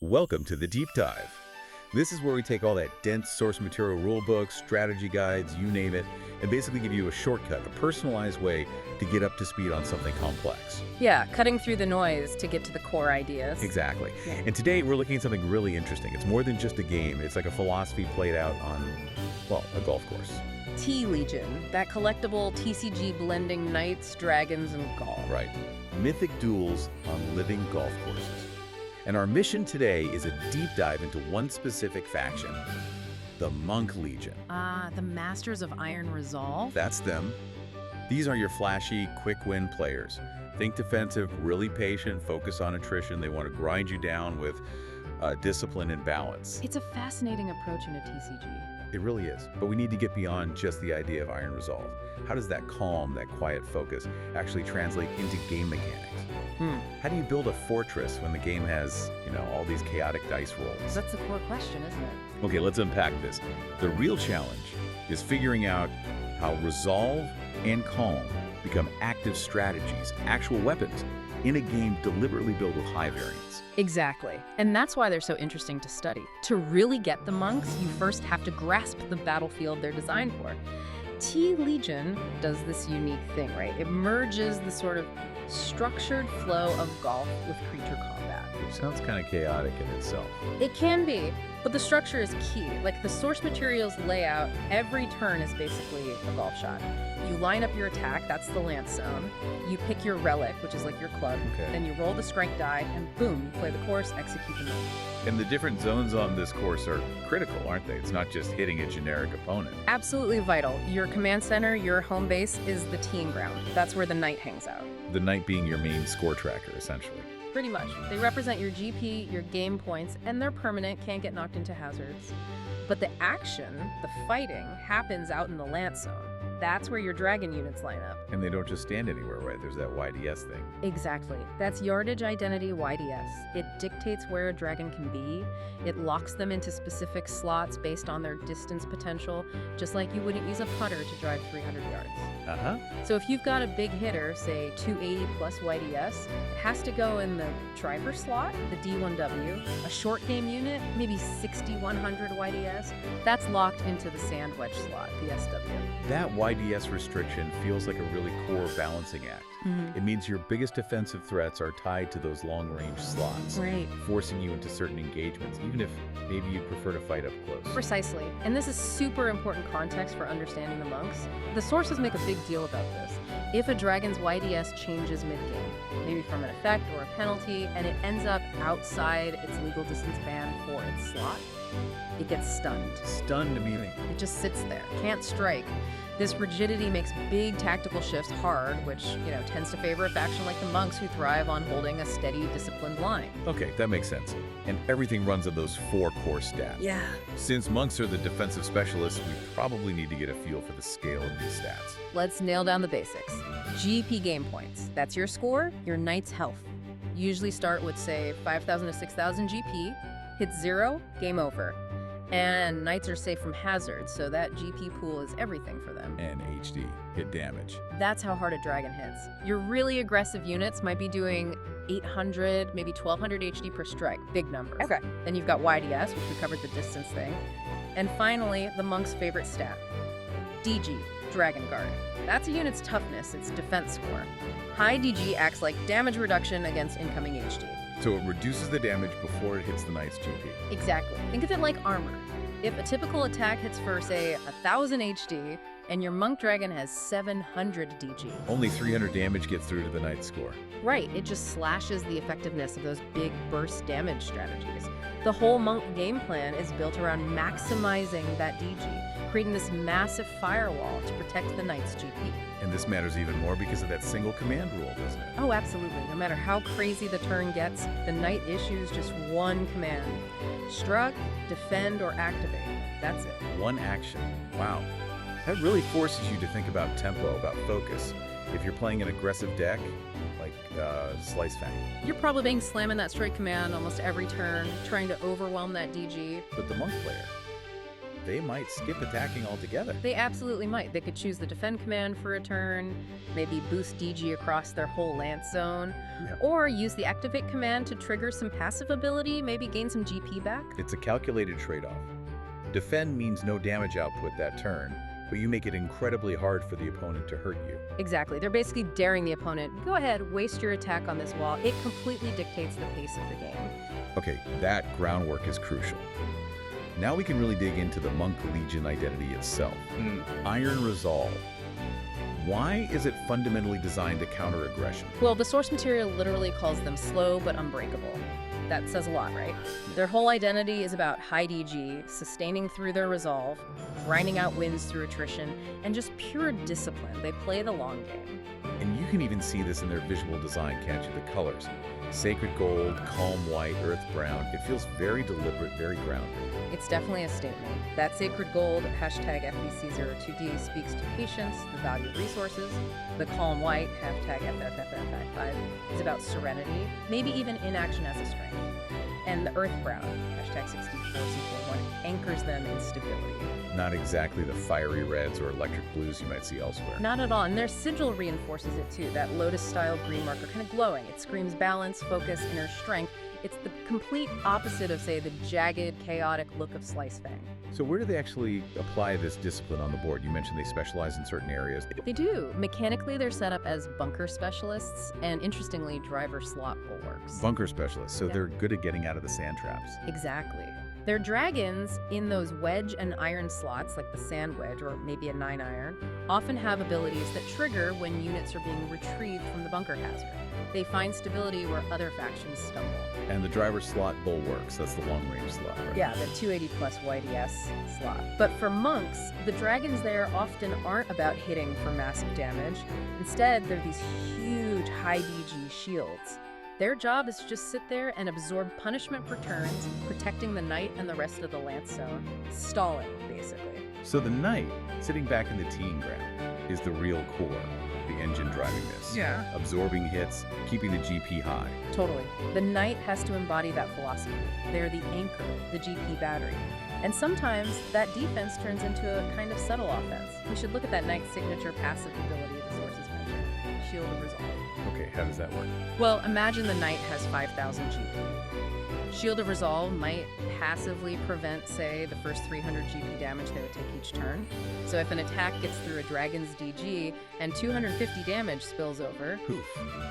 Welcome to the Deep Dive. This is where we take all that dense source material rulebooks, strategy guides, you name it, and basically give you a shortcut, a personalized way to get up to speed on something complex. Yeah, cutting through the noise to get to the core ideas. Exactly. Yeah. And today we're looking at something really interesting. It's more than just a game. It's like a philosophy played out on, well, a golf course. T-Legion, that collectible TCG blending knights, dragons, and golf. Right. Mythic duels on living golf courses. And our mission today is a deep dive into one specific faction, the Monk Legion. Ah, the Masters of Iron Resolve? That's them. These are your flashy, quick-win players. Think defensive, really patient, focus on attrition. They want to grind you down with discipline and balance. It's a fascinating approach in a TCG. It really is. But we need to get beyond just the idea of Iron Resolve. How does that calm, that quiet focus actually translate into game mechanics? How do you build a fortress when the game has, all these chaotic dice rolls? That's the core question, isn't it? Okay, let's unpack this. The real challenge is figuring out how resolve and calm become active strategies, actual weapons, in a game deliberately built with high variance. Exactly. And that's why they're so interesting to study. To really get the monks, you first have to grasp the battlefield they're designed for. T-Legion does this unique thing, right? It merges the sort of structured flow of golf with creature combat. Which sounds kind of chaotic in itself. It can be, but the structure is key. Like the source materials layout, every turn is basically a golf shot. You line up your attack, that's the lance zone. You pick your relic, which is like your club. Okay. Then you roll the strength die, and boom, you play the course, execute the move. And the different zones on this course are critical, aren't they? It's not just hitting a generic opponent. Absolutely vital. Your command center, your home base, is the teeing ground. That's where the knight hangs out. The knight being your main score tracker, essentially. Pretty much. They represent your GP, your game points, and they're permanent, can't get knocked into hazards. But the action, the fighting, happens out in the lance zone. That's where your dragon units line up. And they don't just stand anywhere, right? There's that YDS thing. Exactly. That's yardage identity YDS. It dictates where a dragon can be. It locks them into specific slots based on their distance potential, just like you wouldn't use a putter to drive 300 yards. So if you've got a big hitter, say 280 plus YDS, it has to go in the driver slot, the D1W. A short game unit, maybe 6100 YDS, that's locked into the sand wedge slot, the SW. That YDS restriction feels like a really core balancing act. It means your biggest defensive threats are tied to those long-range slots, Right. forcing you into certain engagements, even if maybe you'd prefer to fight up close. Precisely. And this is super important context for understanding the monks. The sources make a big deal about this. If a dragon's YDS changes mid-game, maybe from an effect or a penalty, and it ends up outside its legal distance band for its slot, it gets stunned. Stunned meaning. It just sits there, can't strike. This rigidity makes big tactical shifts hard, which, tends to favor a faction like the monks who thrive on holding a steady, disciplined line. Okay, that makes sense. And everything runs on those 4 core stats. Yeah. Since monks are the defensive specialists, we probably need to get a feel for the scale of these stats. Let's nail down the basics. GP game points. That's your score, your knight's health. Usually start with, say, 5,000 to 6,000 GP. Hit 0, game over. And knights are safe from hazards, so that GP pool is everything for them. And HD, hit damage. That's how hard a dragon hits. Your really aggressive units might be doing 800, maybe 1,200 HD per strike. Big numbers. Okay. Then you've got YDS, which we covered the distance thing. And finally, the monk's favorite stat, DG, Dragon Guard. That's a unit's toughness, its defense score. High DG acts like damage reduction against incoming HD. So it reduces the damage before it hits the knight's GP. Exactly. Think of it like armor. If a typical attack hits for, say, 1,000 HD, and your monk dragon has 700 DG. Only 300 damage gets through to the knight's score. Right, it just slashes the effectiveness of those big burst damage strategies. The whole monk game plan is built around maximizing that DG, creating this massive firewall to protect the knight's GP. And this matters even more because of that single command rule, doesn't it? Oh, absolutely. No matter how crazy the turn gets, the knight issues just one command. Struck, defend, or activate. That's it. One action. Wow. That really forces you to think about tempo, about focus. If you're playing an aggressive deck, like Slice Fang. You're probably being slamming that straight command almost every turn, trying to overwhelm that DG. But the monk player, they might skip attacking altogether. They absolutely might. They could choose the defend command for a turn, maybe boost DG across their whole lance zone, or use the activate command to trigger some passive ability, maybe gain some GP back. It's a calculated trade-off. Defend means no damage output that turn, but you make it incredibly hard for the opponent to hurt you. Exactly. They're basically daring the opponent, go ahead, waste your attack on this wall. It completely dictates the pace of the game. Okay, that groundwork is crucial. Now we can really dig into the Monk Legion identity itself. Iron Resolve. Why is it fundamentally designed to counter aggression? Well, the source material literally calls them slow but unbreakable. That says a lot, right? Their whole identity is about high DG, sustaining through their resolve, grinding out wins through attrition, and just pure discipline. They play the long game. And you can even see this in their visual design, can't you? The colors. Sacred gold, calm white, earth brown. It feels very deliberate, very grounded. It's definitely a statement. That sacred gold, hashtag FBC02D, speaks to patience, the value of resources. The calm white, hashtag FFFF55, is about serenity, maybe even inaction as a strength. And the earth brown, hashtag 64C41, anchors them in stability. Not exactly the fiery reds or electric blues you might see elsewhere. Not at all, and their sigil reinforces it too. That lotus-style green marker, kind of glowing. It screams balance, focus, inner strength. It's the complete opposite of, say, the jagged, chaotic look of Slice Fang. So where do they actually apply this discipline on the board? You mentioned they specialize in certain areas. They do. Mechanically, they're set up as bunker specialists and, interestingly, driver slot bulwarks. Bunker specialists, so they're good at getting out of the sand traps. Exactly. Their dragons in those wedge and iron slots, like the sand wedge or maybe a 9-iron, often have abilities that trigger when units are being retrieved from the bunker hazard. They find stability where other factions stumble. And the driver slot bulwarks, that's the long-range slot, right? Yeah, the 280 plus YDS slot. But for monks, the dragons there often aren't about hitting for massive damage. Instead, they're these huge high DG shields. Their job is to just sit there and absorb punishment for turns, protecting the knight and the rest of the lance zone. Stalling, basically. So the knight, sitting back in the teeing ground, is the real core, the engine driving this. Yeah. Absorbing hits, keeping the GP high. Totally. The knight has to embody that philosophy. They're the anchor, the GP battery. And sometimes that defense turns into a kind of subtle offense. We should look at that knight's signature passive ability the sources mentioned, Shield of Resolve. Okay, how does that work? Well, imagine the knight has 5,000 GP. Shield of Resolve might passively prevent, say, the first 300 GP damage they would take each turn. So if an attack gets through a dragon's DG and 250 damage spills over... Poof.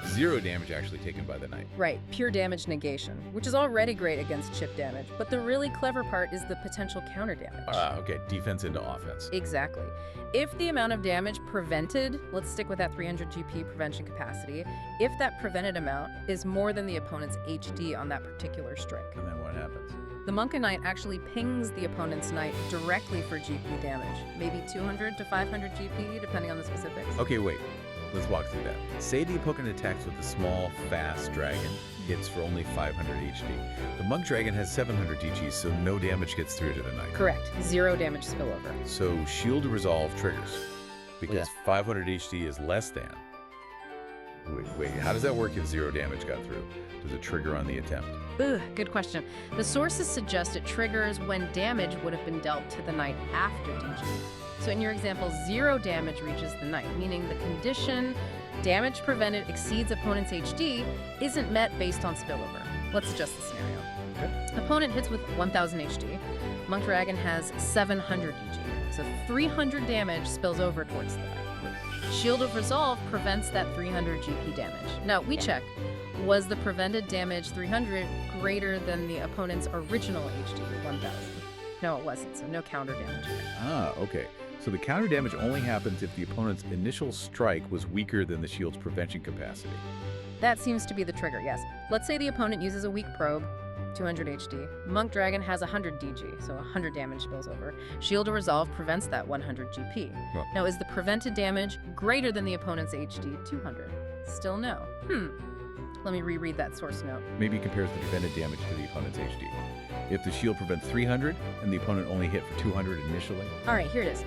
0 damage actually taken by the knight. Right, pure damage negation, which is already great against chip damage. But the really clever part is the potential counter damage. Okay, defense into offense. Exactly. If the amount of damage prevented, let's stick with that 300 GP prevention capacity, if that prevented amount is more than the opponent's HD on that particular strike. And then what happens? The Monk Knight actually pings the opponent's knight directly for GP damage, maybe 200 to 500 GP, depending on the specifics. Okay, wait. Let's walk through that. Say the opponent attacks with a small, fast dragon, hits for only 500 HD. The Monk Dragon has 700 DG, so no damage gets through to the knight. Correct. 0 damage spillover. So Shield Resolve triggers, because 500 HD is less than. Wait, how does that work if 0 damage got through? Does it trigger on the attempt? Ugh, good question. The sources suggest it triggers when damage would have been dealt to the knight after DG. So in your example, 0 damage reaches the knight, meaning the condition damage prevented exceeds opponent's HD isn't met based on spillover. Let's adjust the scenario. Okay. Opponent hits with 1000 HD. Monk Dragon has 700 DG, so 300 damage spills over towards the knight. Shield of Resolve prevents that 300 GP damage. Now, we check. Was the prevented damage 300 greater than the opponent's original HD, 1000? No, it wasn't, so no counter damage. Okay. So the counter damage only happens if the opponent's initial strike was weaker than the shield's prevention capacity. That seems to be the trigger, yes. Let's say the opponent uses a weak probe, 200 HD. Monk Dragon has 100 DG, so 100 damage spills over. Shield of Resolve prevents that 100 GP. Well, Now, is the prevented damage greater than the opponent's HD, 200? Still no. Let me reread that source note. maybe compares the prevented damage to the opponent's HD. If the shield prevents 300 and the opponent only hit for 200 initially. All right, here it is.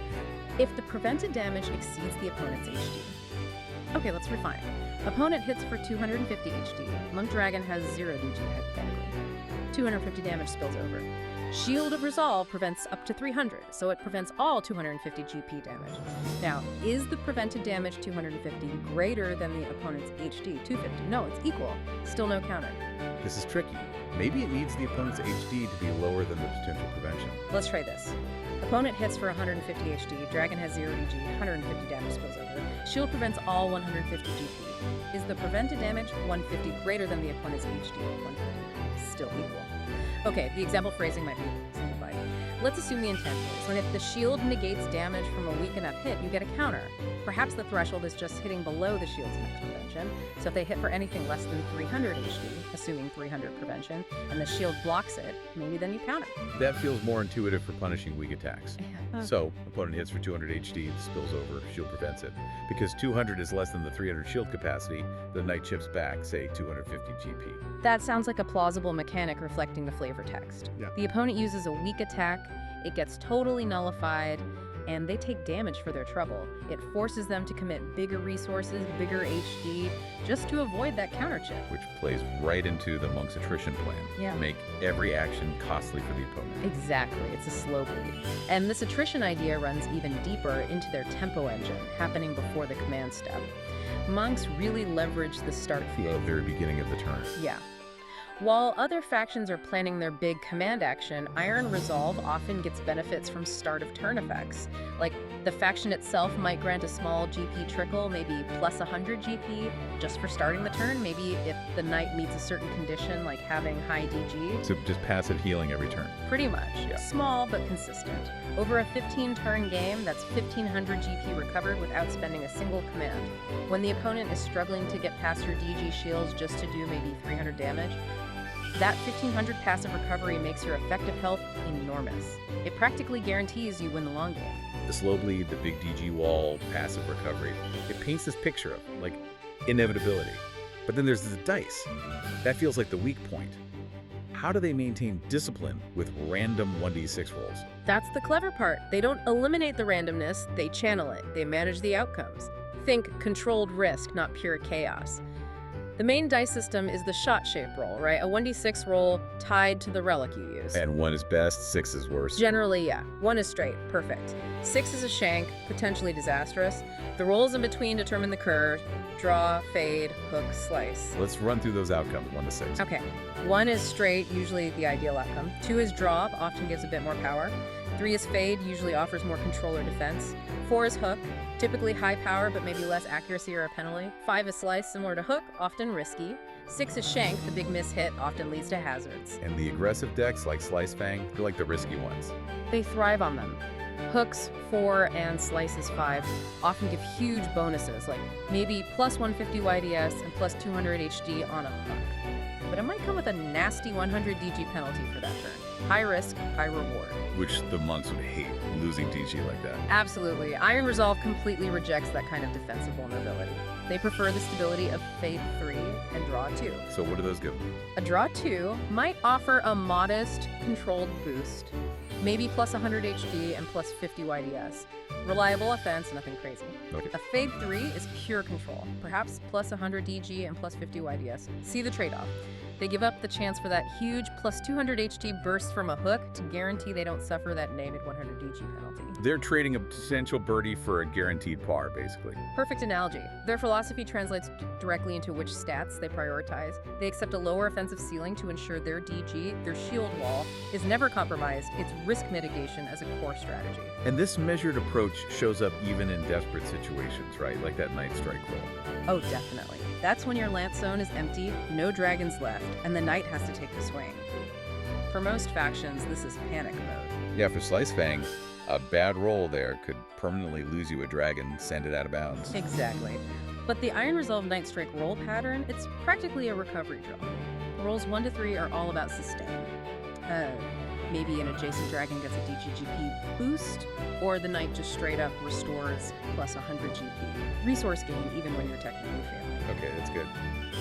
If the prevented damage exceeds the opponent's HD. Okay, let's refine. Opponent hits for 250 HD. Monk Dragon has 0 DG hypothetically. 250 damage spills over. Shield of Resolve prevents up to 300, so it prevents all 250 GP damage. Now, is the prevented damage 250 greater than the opponent's HD 250? No, it's equal. Still no counter. This is tricky. Maybe it needs the opponent's HD to be lower than the potential prevention. Let's try this. Opponent hits for 150 HD, Dragon has 0 DG, 150 damage spills over. Shield prevents all 150 GP. Is the prevented damage 150 greater than the opponent's HD 150? Still equal. Okay, the example phrasing might be simplified. Let's assume the intent is when if the shield negates damage from a weak enough hit, you get a counter. Perhaps the threshold is just hitting below the shield's max prevention, so if they hit for anything less than 300 HD, assuming 300 prevention, and the shield blocks it, maybe then you counter. That feels more intuitive for punishing weak attacks. So, opponent hits for 200 HD, spills over, shield prevents it. Because 200 is less than the 300 shield capacity, the knight chips back, say, 250 GP. That sounds like a plausible mechanic reflecting the flavor text. Yeah. The opponent uses a weak attack, it gets totally nullified, and they take damage for their trouble. It forces them to commit bigger resources, bigger HD, just to avoid that counter chip. Which plays right into the monk's attrition plan. Yeah. Make every action costly for the opponent. Exactly, it's a slow bleed. And this attrition idea runs even deeper into their tempo engine, happening before the command step. Monks really leverage the start The very beginning of the turn. Yeah. While other factions are planning their big command action, Iron Resolve often gets benefits from start of turn effects. Like, the faction itself might grant a small GP trickle, maybe plus 100 GP, just for starting the turn. Maybe if the knight meets a certain condition, like having high DG. So just passive healing every turn. Pretty much. Yeah. Small but consistent. Over a 15-turn game, that's 1,500 GP recovered without spending a single command. When the opponent is struggling to get past your DG shields just to do maybe 300 damage, that 1,500 passive recovery makes your effective health enormous. It practically guarantees you win the long game. The slow bleed, the big DG wall, passive recovery. It paints this picture of, like, inevitability. But then there's the dice. That feels like the weak point. How do they maintain discipline with random 1d6 rolls? That's the clever part. They don't eliminate the randomness, they channel it. They manage the outcomes. Think controlled risk, not pure chaos. The main dice system is the shot shape roll, right? A 1d6 roll tied to the relic you use. And 1 is best, 6 is worst. Generally, yeah. 1 is straight, perfect. 6 is a shank, potentially disastrous. The rolls in between determine the curve: draw, fade, hook, slice. Let's run through those outcomes, 1 to 6. Okay. 1 is straight, usually the ideal outcome. 2 is draw, often gives a bit more power. 3 is fade, usually offers more control or defense. 4 is hook, typically high power but maybe less accuracy or a penalty. 5 is slice, similar to hook, often risky. 6 is shank, the big miss hit often leads to hazards. And the aggressive decks, like Slice Fang, they're like the risky ones. They thrive on them. Hooks 4 and slices 5 often give huge bonuses, like maybe plus 150 YDS and plus 200 HD on a hook. But it might come with a nasty 100 DG penalty for that turn. High risk, high reward. Which the monks would hate, losing DG like that. Absolutely. Iron Resolve completely rejects that kind of defensive vulnerability. They prefer the stability of Fade 3 and Draw 2. So what do those give them? A Draw 2 might offer a modest, controlled boost, maybe plus 100 HD and plus 50 YDS. Reliable offense, nothing crazy. Okay. A Fade 3 is pure control, perhaps plus 100 DG and plus 50 YDS. See the trade-off. They give up the chance for that huge plus 200 HD burst from a hook to guarantee they don't suffer that negative 100 DG penalty. They're trading a potential birdie for a guaranteed par, basically. Perfect analogy. Their philosophy translates directly into which stats they prioritize. They accept a lower offensive ceiling to ensure their DG, their shield wall, is never compromised. It's risk mitigation as a core strategy. And this measured approach shows up even in desperate situations, right? Like that Night Strike roll. Oh, definitely. That's when your Lance Zone is empty, no dragons left, and the knight has to take the swing. For most factions, this is panic mode. Yeah, for Slice Fang, a bad roll there could permanently lose you a dragon, send it out of bounds. Exactly. But the Iron Resolve Night Strike roll pattern, it's practically a recovery drill. Rolls 1 to 3 are all about sustain. Maybe an adjacent dragon gets a DGGP boost, or the knight just straight up restores plus 100 GP. Resource gain even when you're technically failing. Okay, that's good.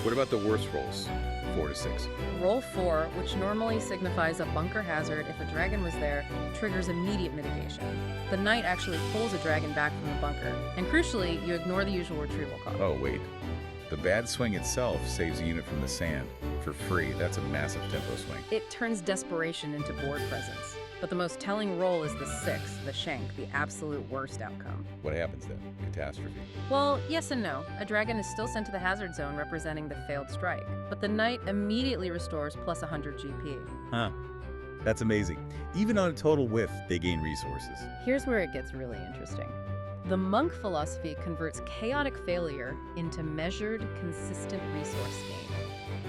What about the worst rolls? 4 to 6. Roll 4, which normally signifies a bunker hazard if a dragon was there, triggers immediate mitigation. The knight actually pulls a dragon back from the bunker, and crucially, you ignore the usual retrieval cost. Oh, wait. The bad swing itself saves a unit from the sand for free. That's a massive tempo swing. It turns desperation into board presence. But the most telling roll is the 6, the shank, the absolute worst outcome. What happens then? Catastrophe. Well, yes and no. A dragon is still sent to the hazard zone representing the failed strike, but the knight immediately restores plus 100 GP. Huh. That's amazing. Even on a total whiff, they gain resources. Here's where it gets really interesting. The monk philosophy converts chaotic failure into measured, consistent resource gain.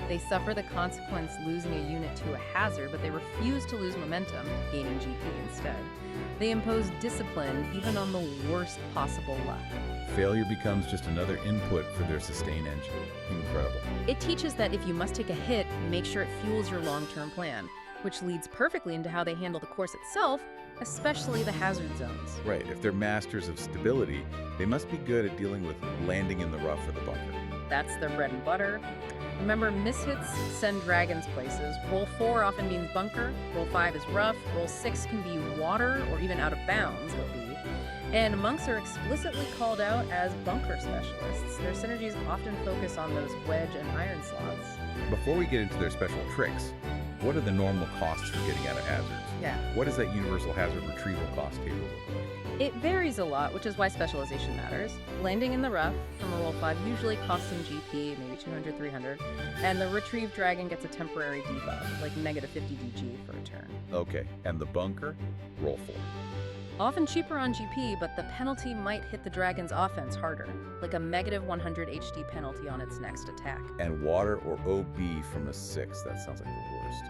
They suffer the consequence losing a unit to a hazard, but they refuse to lose momentum, gaining GP instead. They impose discipline even on the worst possible luck. Failure becomes just another input for their sustain engine. Incredible. It teaches that if you must take a hit, make sure it fuels your long-term plan, which leads perfectly into how they handle the course itself, especially the hazard zones. Right. If they're masters of stability, they must be good at dealing with landing in the rough or the bunker. That's their bread and butter. Remember, mishits send dragons places. Roll 4 often means bunker, roll 5 is rough, roll 6 can be water or even out of bounds, and monks are explicitly called out as bunker specialists. Their synergies often focus on those wedge and iron slots. Before we get into their special tricks, what are the normal costs for getting out of hazards? Yeah. What does that universal hazard retrieval cost table look like? It varies a lot, which is why specialization matters. Landing in the rough from a roll 5 usually costs some GP, maybe 200, 300, and the retrieved dragon gets a temporary debuff, like negative 50 DG for a turn. Okay, and the bunker? Roll 4. Often cheaper on GP, but the penalty might hit the dragon's offense harder, like a negative 100 HD penalty on its next attack. And water or OB from a 6, that sounds like the worst.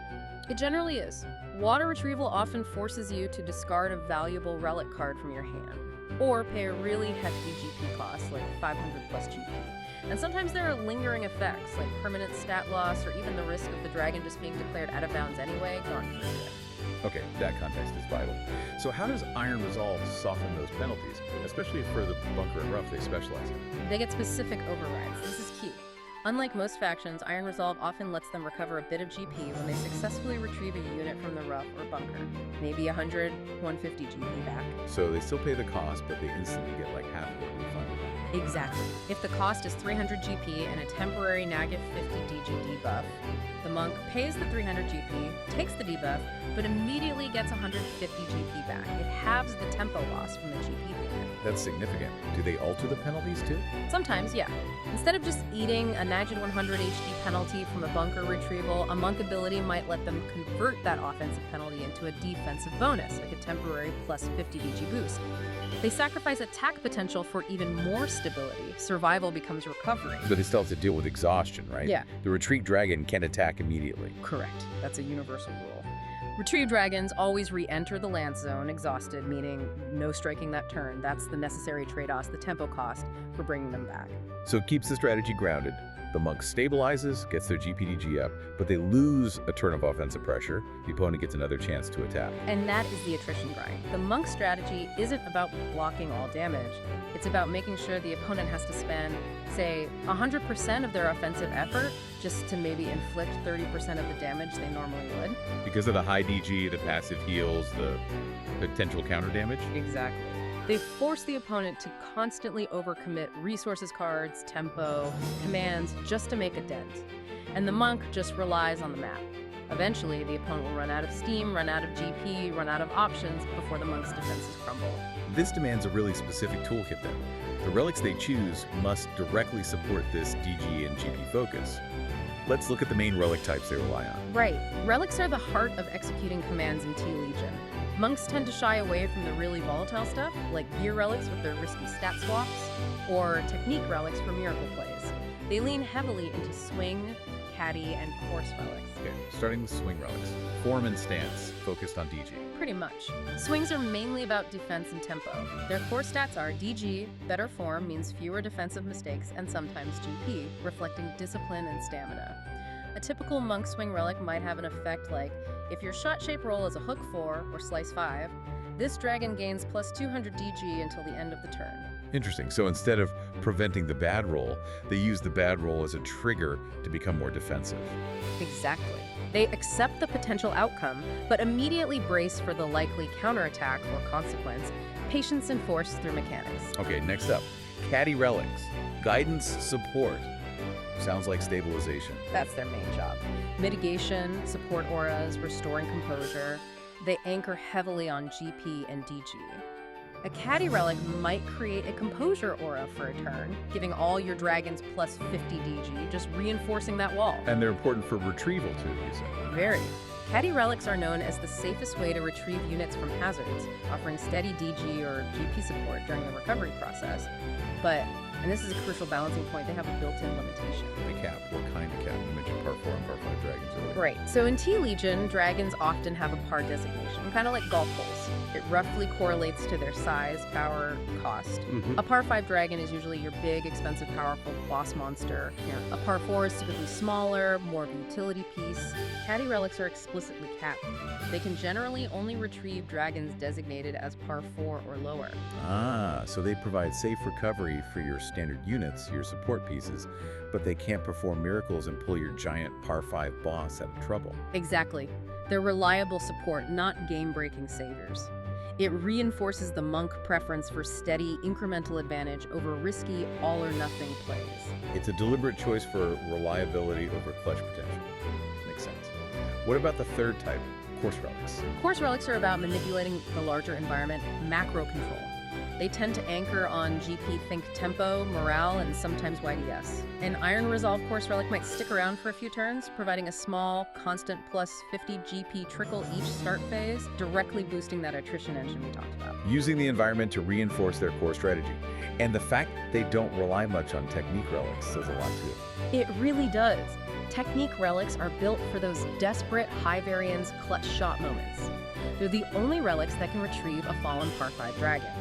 It generally is. Water retrieval often forces you to discard a valuable relic card from your hand, or pay a really hefty GP cost, like 500 plus GP. And sometimes there are lingering effects, like permanent stat loss, or even the risk of the dragon just being declared out of bounds anyway, gone for good. Okay, that context is vital. So how does Iron Resolve soften those penalties, especially for the bunker and rough they specialize in? They get specific overrides. This is key. Unlike most factions, Iron Resolve often lets them recover a bit of GP when they successfully retrieve a unit from the rough or bunker. Maybe 100, 150 GP back. So they still pay the cost, but they instantly get like half of it refunded. Exactly. If the cost is 300 GP and a temporary negative 50 DG debuff, the monk pays the 300 GP, takes the debuff, but immediately gets 150 GP back. It halves the tempo loss from the GP payment. That's significant. Do they alter the penalties too? Sometimes, yeah. Instead of just eating a negative 100 HD penalty from a bunker retrieval, a monk ability might let them convert that offensive penalty into a defensive bonus, like a temporary plus 50 DG boost. They sacrifice attack potential for even more stability. Survival becomes recovery. But they still have to deal with exhaustion, right? Yeah. The retreat dragon can't attack immediately. Correct. That's a universal rule. Retrieve dragons always re-enter the land zone exhausted, meaning no striking that turn. That's the necessary trade-off, the tempo cost for bringing them back. So it keeps the strategy grounded. The monk stabilizes, gets their GPDG up, but they lose a turn of offensive pressure. The opponent gets another chance to attack. And that is the attrition grind. The monk strategy isn't about blocking all damage. It's about making sure the opponent has to spend, say, 100% of their offensive effort just to maybe inflict 30% of the damage they normally would. Because of the high DG, the passive heals, the potential counter damage? Exactly. They force the opponent to constantly overcommit resources cards, tempo, commands, just to make a dent. And the monk just relies on the map. Eventually, the opponent will run out of steam, run out of GP, run out of options before the monk's defenses crumble. This demands a really specific toolkit then. The relics they choose must directly support this DG and GP focus. Let's look at the main relic types they rely on. Right. Relics are the heart of executing commands in T-Legion. Monks tend to shy away from the really volatile stuff, like gear relics with their risky stat swaps, or technique relics for miracle plays. They lean heavily into swing, caddy, and course relics. Okay, starting with swing relics. Form and stance, focused on DG. Pretty much. Swings are mainly about defense and tempo. Their core stats are DG, better form means fewer defensive mistakes, and sometimes GP, reflecting discipline and stamina. A typical monk swing relic might have an effect like, if your shot shape roll is a hook 4 or slice 5, this dragon gains plus 200 DG until the end of the turn. Interesting. So instead of preventing the bad roll, they use the bad roll as a trigger to become more defensive. Exactly. They accept the potential outcome, but immediately brace for the likely counterattack or consequence, patience enforced through mechanics. Okay, next up, caddy relics. Guidance support. Sounds like stabilization. That's their main job. Mitigation, support auras, restoring composure. They anchor heavily on GP and DG. A caddy relic might create a composure aura for a turn, giving all your dragons plus 50 DG, just reinforcing that wall. And they're important for retrieval too, you said. Very. Caddy relics are known as the safest way to retrieve units from hazards, offering steady DG or GP support during the recovery process. But, and this is a crucial balancing point, they have a built-in limitation. The cap. What kind of cap? You mentioned par 4 and par 5 dragons earlier. Right. So in T-Legion, dragons often have a par designation, kind of like golf holes. It roughly correlates to their size, power, cost. A par 5 dragon is usually your big, expensive, powerful boss monster. A par 4 is typically smaller, more of a utility piece. Caddy relics are explicitly capped. They can generally only retrieve dragons designated as par 4 or lower. Ah, so they provide safe recovery for your standard units, your support pieces, but they can't perform miracles and pull your giant par 5 boss out of trouble. Exactly. They're reliable support, not game-breaking saviors. It reinforces the monk preference for steady, incremental advantage over risky, all-or-nothing plays. It's a deliberate choice for reliability over clutch potential. Makes sense. What about the third type, course relics? Course relics are about manipulating the larger environment, macro control. They tend to anchor on GP think tempo, morale, and sometimes YDS. An Iron Resolve course relic might stick around for a few turns, providing a small, constant plus 50 GP trickle each start phase, directly boosting that attrition engine we talked about. Using the environment to reinforce their core strategy. And the fact they don't rely much on technique relics says a lot too. It really does. Technique relics are built for those desperate, high-variance, clutch shot moments. They're the only relics that can retrieve a fallen par 5 dragon.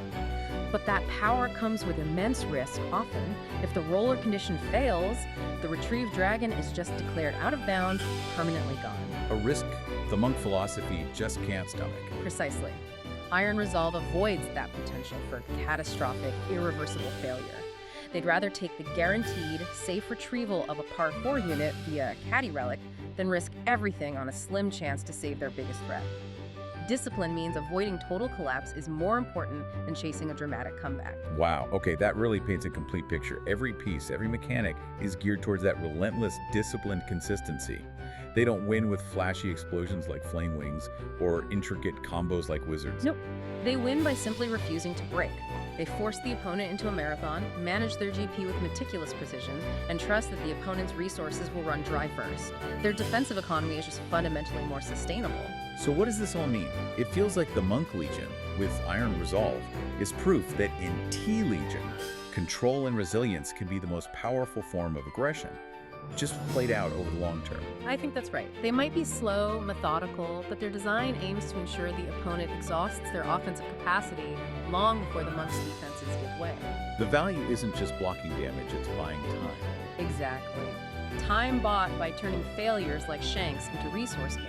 But that power comes with immense risk often. If the roller condition fails, the retrieved dragon is just declared out of bounds, permanently gone. A risk the monk philosophy just can't stomach. Precisely. Iron Resolve avoids that potential for catastrophic, irreversible failure. They'd rather take the guaranteed, safe retrieval of a par 4 unit via a caddy relic than risk everything on a slim chance to save their biggest threat. Discipline means avoiding total collapse is more important than chasing a dramatic comeback. Wow, okay, that really paints a complete picture. Every piece, every mechanic is geared towards that relentless, disciplined consistency. They don't win with flashy explosions like flame wings or intricate combos like wizards. Nope. They win by simply refusing to break. They force the opponent into a marathon, manage their GP with meticulous precision, and trust that the opponent's resources will run dry first. Their defensive economy is just fundamentally more sustainable. So what does this all mean? It feels like the Monk Legion, with Iron Resolve, is proof that in T-Legion, control and resilience can be the most powerful form of aggression, just played out over the long term. I think that's right. They might be slow, methodical, but their design aims to ensure the opponent exhausts their offensive capacity long before the monk's defenses give way. The value isn't just blocking damage, it's buying time. Exactly. Time bought by turning failures like Shanks into resource gain.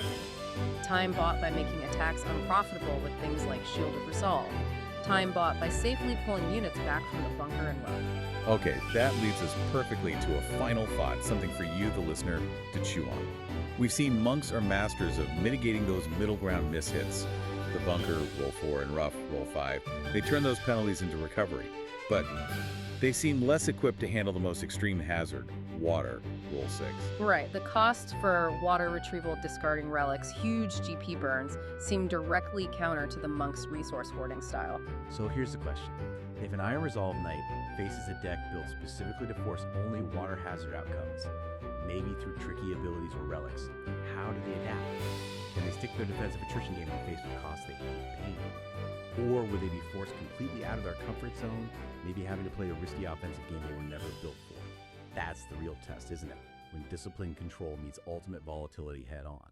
Time bought by making attacks unprofitable with things like Shielded Resolve. Time bought by safely pulling units back from the bunker and run. Okay, that leads us perfectly to a final thought, something for you, the listener, to chew on. We've seen monks are masters of mitigating those middle ground mishits. The bunker, roll 4, and rough, roll 5. They turn those penalties into recovery. But they seem less equipped to handle the most extreme hazard, water, roll 6. Right. The cost for water retrieval discarding relics, huge GP burns, seem directly counter to the monk's resource hoarding style. So here's the question. If an Iron Resolve Knight faces a deck built specifically to force only water hazard outcomes, maybe through tricky abilities or relics, how do they adapt? Can they stick to their defensive attrition game when faced with costs they hate paying? Or would they be forced completely out of their comfort zone, maybe having to play a risky offensive game they were never built for? That's the real test, isn't it? When disciplined control meets ultimate volatility head on.